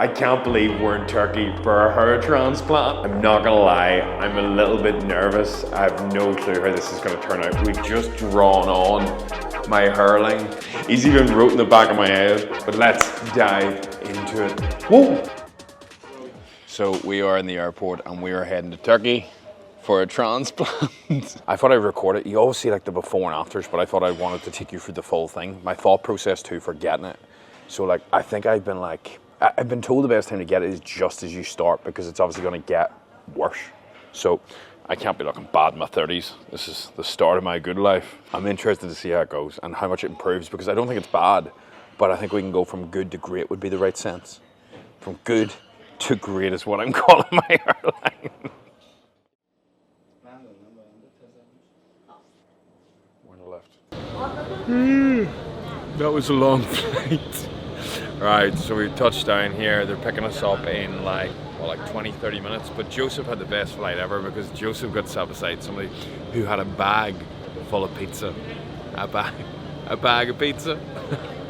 I can't believe we're in Turkey for a hair transplant. I'm not gonna lie, I'm a little bit nervous. I have no clue how this is gonna turn out. We've just drawn on my hairline. He's even wrote in the back of my head, but let's dive into it. Whoa! So we are in the airport and we are heading to Turkey for a transplant. I thought I'd record it. You always see like the before and afters, but I thought I wanted to take you through the full thing. My thought process too for getting it. So like, I think I've been told the best time to get it is just as you start, because it's obviously gonna get worse. So I can't be looking bad in my 30s. This is the start of my good life. I'm interested to see how it goes and how much it improves, because I don't think it's bad, but I think we can go from good to great would be the right sense. From good to great is what I'm calling my hairline. We're on the left. That was a long flight. Right, so we touched down here. They're picking us up in like 20-30 minutes, but Joseph had the best flight ever, because Joseph got sat beside somebody who had a bag full of pizza. A bag of pizza.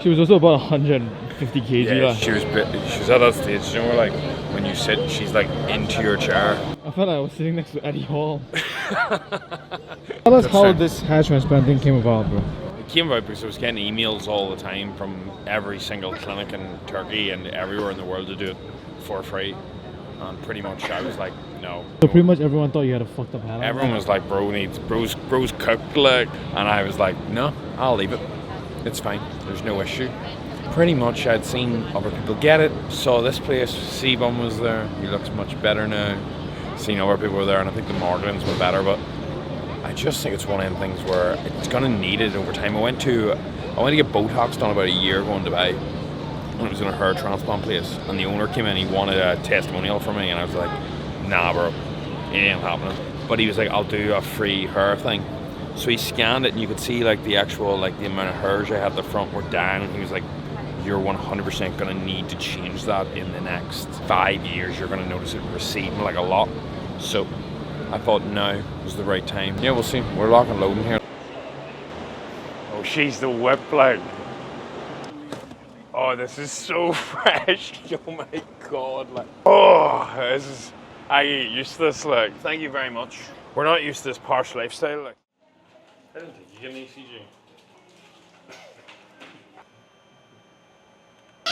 She was also about 150 kg. Yeah, she was at that stage, you know, like when you sit, she's like into your chair. I felt like I was sitting next to Eddie Hall. Tell us how this hair transplant thing came about, bro. It came about because I was getting emails all the time from every single clinic in Turkey and everywhere in the world to do it for free. And pretty much I was like, no. So pretty much everyone thought you had a fucked up hairline? Everyone was like, bro's cooked, like. And I was like, no, I'll leave it. It's fine, there's no issue. Pretty much I'd seen other people get it, saw this place, C-Bum was there, he looks much better now. Seen other people were there, and I think the margins were better, but I just think it's one of them things where it's gonna need it over time. I went to get Botox done about a year ago in Dubai, and it was in a hair transplant place, and the owner came in, he wanted a testimonial from me, and I was like, nah bro, it ain't happening. But he was like, I'll do a free hair thing. So he scanned it and you could see like the actual, like the amount of hairs I had at the front were down, and he was like, you're 100% gonna need to change that in the next 5 years. You're gonna notice it receding like a lot. So I thought now was the right time. Yeah, we'll see. We're lock and loading here. Oh, she's the whip, like. Oh, this is so fresh. Oh my God, like. Oh, this is, I get used to this, like. Thank you very much. We're not used to this posh lifestyle, like. I don't think you get an ECG.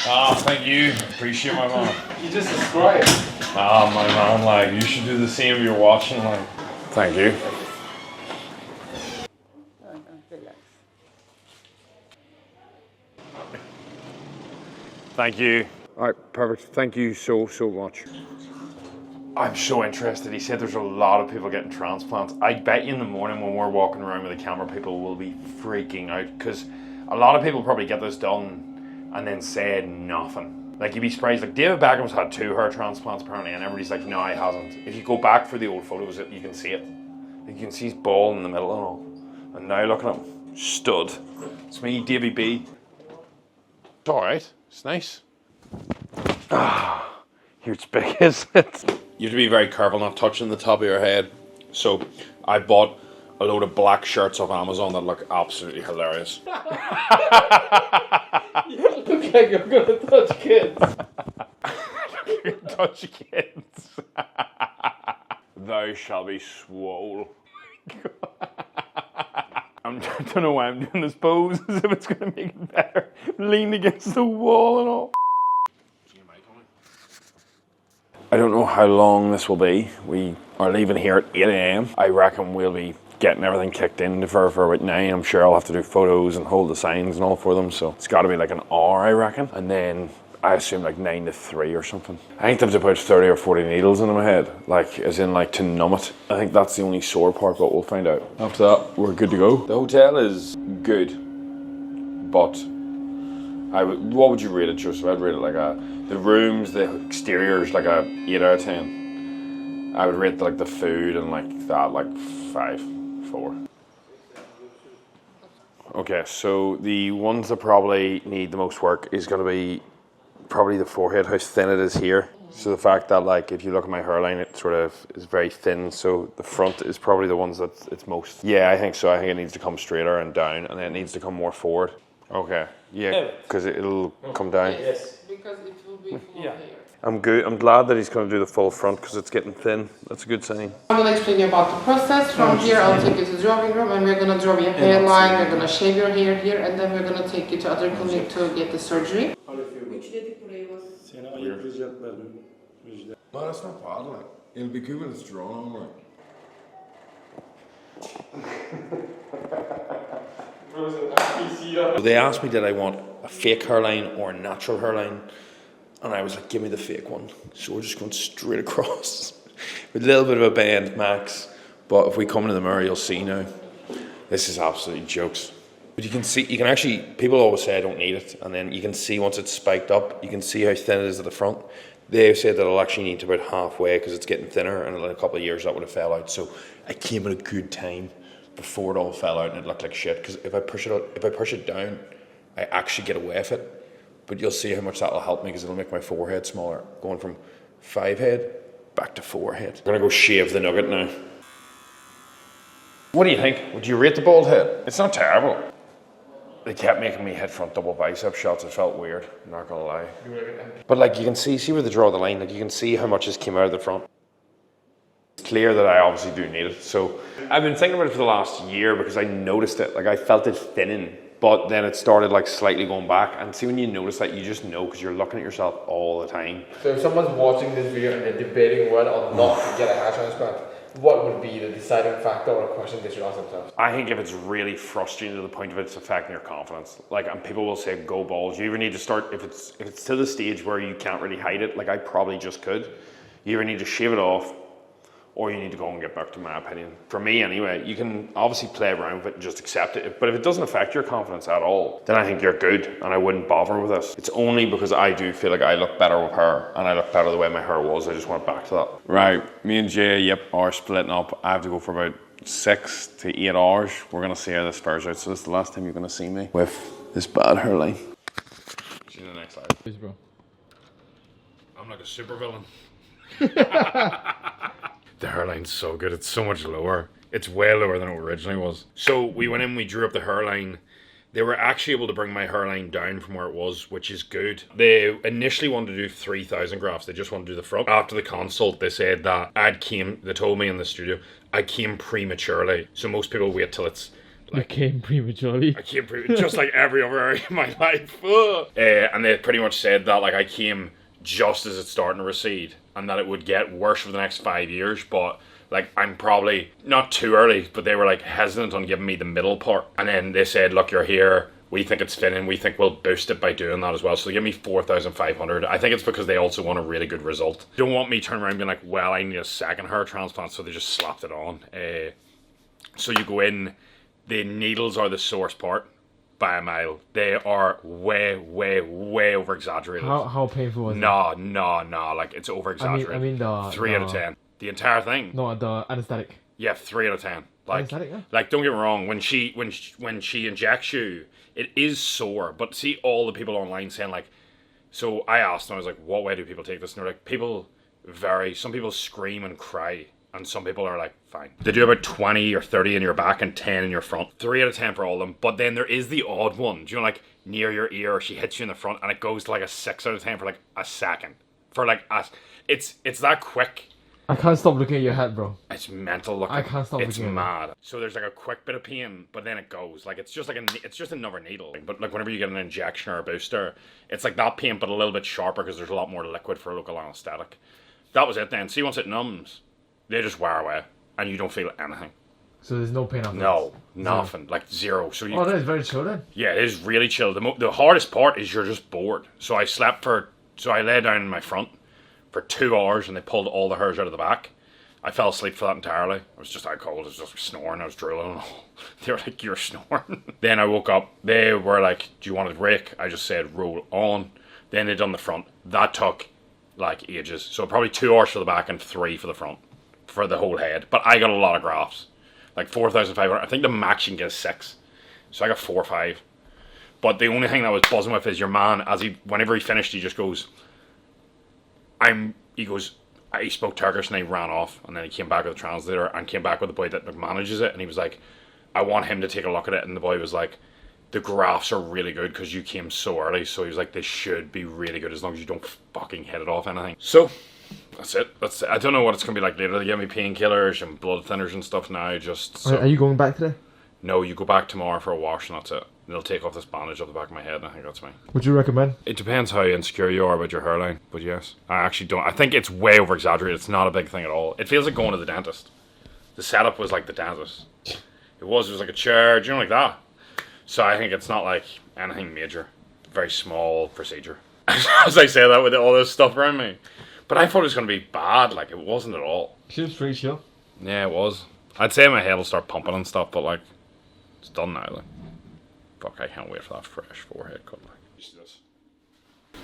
Ah, thank you. Appreciate my man. You just subscribe. Ah, my man, like, you should do the same if you're watching, like. Thank you. Thank you. All right, perfect. Thank you so much. I'm so interested. He said there's a lot of people getting transplants. I bet you in the morning when we're walking around with a camera, people will be freaking out, because a lot of people probably get this done and then said nothing. Like, you'd be surprised. Like, David Beckham's had 2 hair transplants apparently, and everybody's like, no, he hasn't. If you go back for the old photos, you can see it. You can see his ball in the middle and all. And now look at him. Stud. It's me, Davey B. It's alright. It's nice. Ah, here it's big, isn't it? You have to be very careful not touching the top of your head. So I bought a load of black shirts off Amazon that look absolutely hilarious. You look like you're gonna touch kids. You're gonna touch kids. Thou shall be swole. I don't know why I'm doing this pose, as if it's gonna make it better. Lean against the wall and all. I don't know how long this will be. We are leaving here at 8 AM. I reckon we'll be getting everything kicked in for about 9. I'm sure I'll have to do photos and hold the signs and all for them, so it's got to be like an hour, I reckon. And then I assume like 9 to 3 or something. I think there's about 30 or 40 needles in my head, like as in like to numb it. I think that's the only sore part, but we'll find out. After that, we're good to go. The hotel is good, but what would you rate it, Joseph? I'd rate it like the rooms, the exteriors, like a 8 out of 10. I would rate like the food and like that, like 5, 4. Okay, so the ones that probably need the most work is going to be probably the forehead, how thin it is here. So the fact that, like, if you look at my hairline, it sort of is very thin, so the front is probably the ones that it's most. Yeah, I think so. I think it needs to come straighter and down, and then it needs to come more forward. Okay, yeah, because it'll come down. Yes, because it will be Yeah. I'm good. I'm glad that he's going to do the full front because it's getting thin. That's a good sign. I'm going to explain you about the process. From here, I'll take you to the drawing room and we're going to draw your hairline, we're going to shave your hair here, and then we're going to take you to other clinic to get the surgery. No, that's not bad, like. It'll be good when it's drawn on, like. They asked me did I want a fake hairline or a natural hairline, and I was like, give me the fake one. So we're just going straight across with a little bit of a bend max, but if we come into the mirror you'll see now this is absolutely jokes. But you can see, you can actually, people always say I don't need it, and then you can see once it's spiked up, you can see how thin it is at the front. They said that it'll actually need to about halfway because it's getting thinner, and in a couple of years that would have fell out. So I came at a good time before it all fell out and it looked like shit, because if I push it down, I actually get away with it. But you'll see how much that'll help me because it'll make my forehead smaller, going from 5 head back to 4 head. I'm gonna go shave the nugget now. What do you think? Would you rate the bald head? It's not terrible. They kept making me hit front double bicep shots. It felt weird, I'm not gonna lie. But like you can see where they draw the line, like you can see how much has came out of the front. It's clear that I obviously do need it. So I've been thinking about it for the last year because I noticed it. Like I felt it thinning, but then it started like slightly going back. And see, when you notice that, you just know because you're looking at yourself all the time. So if someone's watching this video and they're debating whether or not to get a hair transplant, what would be the deciding factor or question they should ask themselves? I think if it's really frustrating to the point of it's affecting your confidence, like, and people will say go bald, you either need to start, if it's to the stage where you can't really hide it, like I probably just could, you either need to shave it off or you need to go and get back, to my opinion. For me anyway, you can obviously play around with it and just accept it, but if it doesn't affect your confidence at all, then I think you're good and I wouldn't bother with this. It's only because I do feel like I look better with hair and I look better the way my hair was. I just went back to that. Right, me and Jay, are splitting up. I have to go for about 6 to 8 hours. We're gonna see how this fares out. So this is the last time you're gonna see me with this bad hairline. See you in the next slide. Please, bro. I'm like a super villain. The hairline's so good, it's so much lower. It's way lower than it originally was. So we went in, we drew up the hairline. They were actually able to bring my hairline down from where it was, which is good. They initially wanted to do 3,000 grafts. They just wanted to do the front. After the consult, they said that they told me in the studio, I came prematurely. So most people wait till it's like, you came prematurely. I came just like every other area of my life. And they pretty much said that like I came just as it's starting to recede, and that it would get worse for the next 5 years, but like I'm probably not too early, but they were like hesitant on giving me the middle part. And then they said, look, you're here, we think it's thinning, we think we'll boost it by doing that as well. So they give me 4,500. I think it's because they also want a really good result. They don't want me turning around being like, well, I need a second hair transplant, so they just slapped it on. So you go in, the needles are the source part by a mile. They are way over exaggerated. How painful was it? No, like it's over exaggerated. I mean the 3 out of 10. The entire thing. No, the anesthetic. Yeah, 3 out of 10. Like, anesthetic, yeah. Like don't get me wrong, when she injects you, it is sore. But see all the people online saying like, so I asked them, I was like, what way do people take this? And they're like, people vary. Some people scream and cry, and some people are like, fine. They do about 20 or 30 in your back and 10 in your front. 3 out of 10 for all of them. But then there is the odd one. Do you know, like near your ear, or she hits you in the front and it goes to like a 6 out of 10 for like a second. For like it's that quick. I can't stop looking at your head, bro. It's mental looking. I can't stop It's looking at mad. So there's like a quick bit of pain, but then it goes. Like it's just another needle. But like whenever you get an injection or a booster, it's like that pain, but a little bit sharper because there's a lot more liquid for a local anesthetic. That was it then. See, once it numbs, they just wear away and you don't feel anything. So there's no pain after No, this? nothing. Like zero. So Oh, that is very chill then. Yeah, it is really chill. The hardest part is you're just bored. So I lay down in my front for 2 hours and they pulled all the hairs out of the back. I fell asleep for that entirely. I was just out cold. I was just snoring. I was drooling. They were like, you're snoring. Then I woke up. They were like, do you want a break? I just said, roll on. Then they done the front. That took like ages. So probably 2 hours for the back and 3 for the front, for the whole head. But I got a lot of grafts. Like 4,500. I think the max you can get is 6. So I got 4 or 5. But the only thing that was buzzing with is your man, whenever he finished, he just goes, he spoke Turkish and he ran off, and then he came back with a translator and came back with the boy that manages it, and he was like, I want him to take a look at it, and the boy was like, the graphs are really good because you came so early. So he was like, they should be really good as long as you don't fucking hit it off anything. So that's it. I don't know what it's gonna be like later. They give me painkillers and blood thinners and stuff now. Are you going back today? No, you go back tomorrow for a wash and that's it. And they'll take off this bandage off the back of my head and I think that's me. Would you recommend? It depends how insecure you are about your hairline, but yes. I actually don't. I think it's way over exaggerated. It's not a big thing at all. It feels like going to the dentist. The setup was like the dentist. It was like a chair, you know, like that. So I think it's not like anything major. Very small procedure. As I say that with all this stuff around me. But I thought it was going to be bad, like it wasn't at all. Seems pretty chill. Yeah, it was. I'd say my head will start pumping and stuff, but like, it's done now, like. Fuck, I can't wait for that fresh forehead cut, like.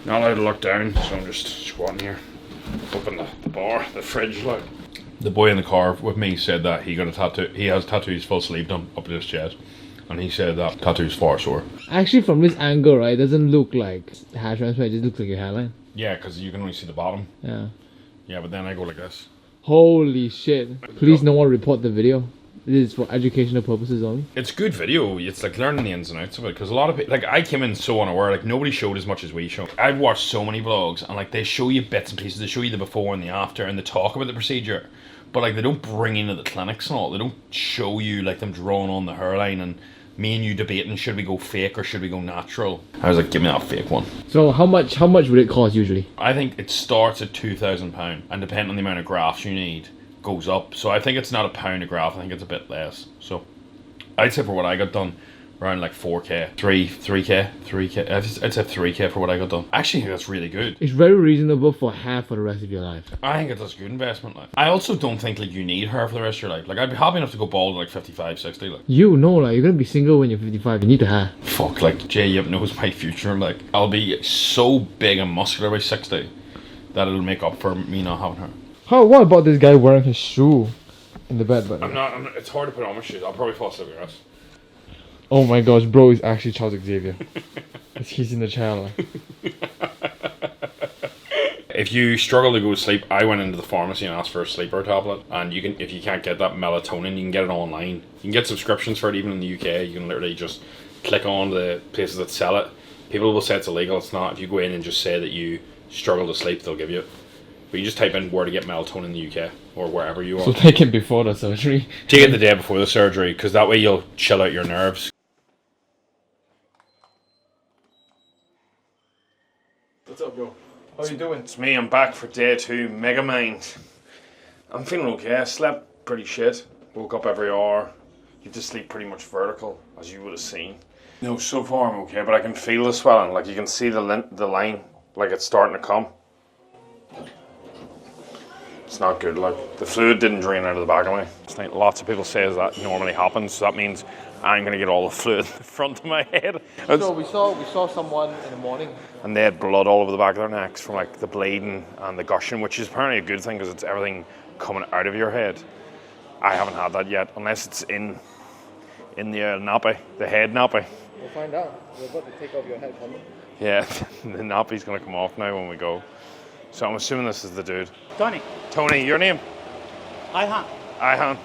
Not allowed to look down, so I'm just squatting here. Open the bar, the fridge, like. The boy in the car with me said that he got a tattoo. He has tattoos full sleeve done up to his chest. And he said that tattoo's far sore. Actually, from this angle, right, it doesn't look like hair transplant, it just looks like your hairline. Yeah, because you can only see the bottom. Yeah. Yeah, but then I go like this. Holy shit. Please no one report the video. This is for educational purposes only. It's good video. It's like learning the ins and outs of it. Because a lot of people, like I came in so unaware, like nobody showed as much as we show. I've watched so many vlogs and like they show you bits and pieces. They show you the before and the after and they talk about the procedure. But like they don't bring into the clinics and all. They don't show you like them drawing on the hairline and me and you debating should we go fake or should we go natural. I was like, give me that fake one. So how much would it cost usually? I think it starts at £2,000 and depending on the amount of grafts you need, goes up. So I think it's not £1 a graft, I think it's a bit less. So I'd say for what I got done, around like 4k, 3k. I'd say 3k for what I got done. I actually think that's really good. It's very reasonable for hair for the rest of your life. I think it's a good investment. Like, I also don't think like you need hair for the rest of your life. Like I'd be happy enough to go bald at like 55, 60. Like you know, like you're gonna be single when you're 55. You need to hair. Fuck, like Jay Yip knows my future. Like I'll be so big and muscular by 60 that it'll make up for me not having hair. What about this guy wearing his shoe in the bed? But I'm not. It's hard to put on my shoes. I'll probably fall asleep with us. Oh my gosh, bro is actually Charles Xavier. He's in the channel. If you struggle to go to sleep, I went into the pharmacy and asked for a sleeper tablet. And you can, if you can't get that melatonin, you can get it online. You can get subscriptions for it even in the UK. You can literally just click on the places that sell it. People will say it's illegal. It's not. If you go in and just say that you struggle to sleep, they'll give you it. But you just type in where to get melatonin in the UK or wherever you are. So take it before the surgery. Take it the day before the surgery because that way you'll chill out your nerves. What's up, bro? How you doing? It's me, I'm back for day 2, Megamind. I'm feeling okay, I slept pretty shit. Woke up every hour. You have to sleep pretty much vertical, as you would have seen. No, so far I'm okay, but I can feel the swelling. Like you can see the line, like it's starting to come. It's not good, like the fluid didn't drain out of the back of me. It's like lots of people say that normally happens, so that means I'm gonna get all the fluid in the front of my head. So we saw someone in the morning. And they had blood all over the back of their necks from like the bleeding and the gushing, which is apparently a good thing because it's everything coming out of your head. I haven't had that yet, unless it's in the nappy, the head nappy. We'll find out. We're about to take off your head, coming. Yeah, the nappy's gonna come off now when we go. So I'm assuming this is the dude. Tony, your name? Ihan.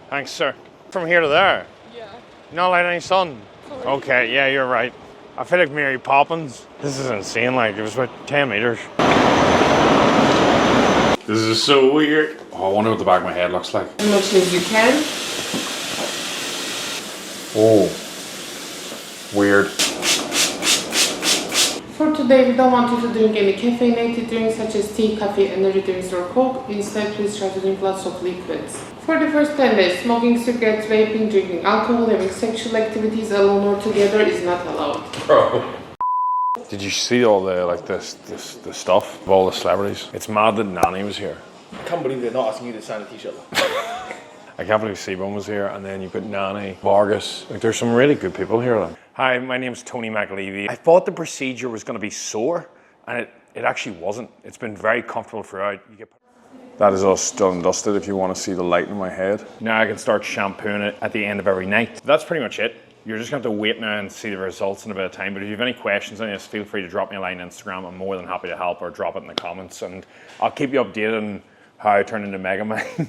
Thanks, sir. From here to there? Yeah. You're not letting any sun? Okay, yeah, you're right. I feel like Mary Poppins. This is insane, like, it was about 10 meters. This is so weird. Oh, I wonder what the back of my head looks like. As much as you can. Oh, weird. For today, we don't want you to drink any caffeinated drinks such as tea, coffee, energy drinks, or coke. Instead, please try to drink lots of liquids. For the first 10 days, smoking cigarettes, vaping, drinking alcohol, having sexual activities alone or together is not allowed. Bro. Did you see all the stuff of all the celebrities? It's mad that Nani was here. I can't believe they're not asking you to sign a t-shirt. I can't believe Seaborn was here, and then you've got Nani, Vargas. Like, there's some really good people here. Like. Hi, my name's Tony McAlevey. I thought the procedure was going to be sore, and it actually wasn't. It's been very comfortable throughout. That is us done and dusted if you want to see the light in my head. Now I can start shampooing it at the end of every night. That's pretty much it. You're just going to have to wait now and see the results in a bit of time. But if you have any questions on this, feel free to drop me a line on Instagram. I'm more than happy to help or drop it in the comments. And I'll keep you updated on how I turn into Megamind.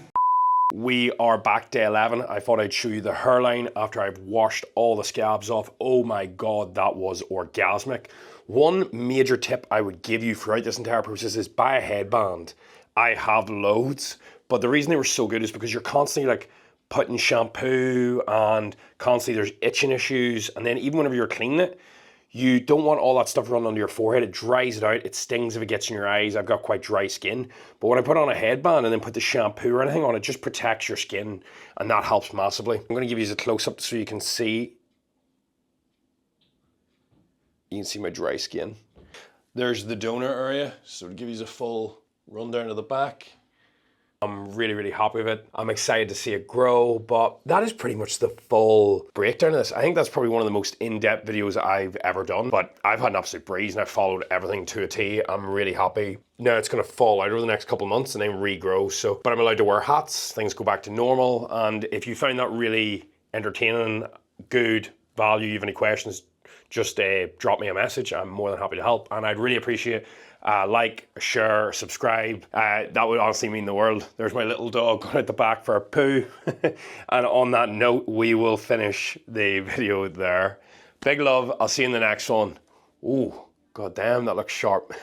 We are back day 11. I thought I'd show you the hairline after I've washed all the scabs off. Oh my God, that was orgasmic. One major tip I would give you throughout this entire process is buy a headband. I have loads, but the reason they were so good is because you're constantly like putting shampoo and constantly there's itching issues. And then even whenever you're cleaning it, you don't want all that stuff running under your forehead. It dries it out. It stings if it gets in your eyes. I've got quite dry skin. But when I put on a headband and then put the shampoo or anything on, it just protects your skin and that helps massively. I'm going to give you a close-up so you can see. You can see my dry skin. There's the donor area. So to give you a full rundown of the back. I'm really, really happy with it. I'm excited to see it grow, but that is pretty much the full breakdown of this. I think that's probably one of the most in-depth videos I've ever done, but I've had an absolute breeze and I've followed everything to a T. I'm really happy. Now it's gonna fall out over the next couple of months and then regrow. So, but I'm allowed to wear hats, things go back to normal. And if you find that really entertaining, good value, you have any questions, just drop me a message. I'm more than happy to help. And I'd really appreciate like, share, subscribe. That would honestly mean the world. There's my little dog going at the back for a poo. And on that note, we will finish the video there. Big love. I'll see you in the next one. Ooh, god damn, that looks sharp.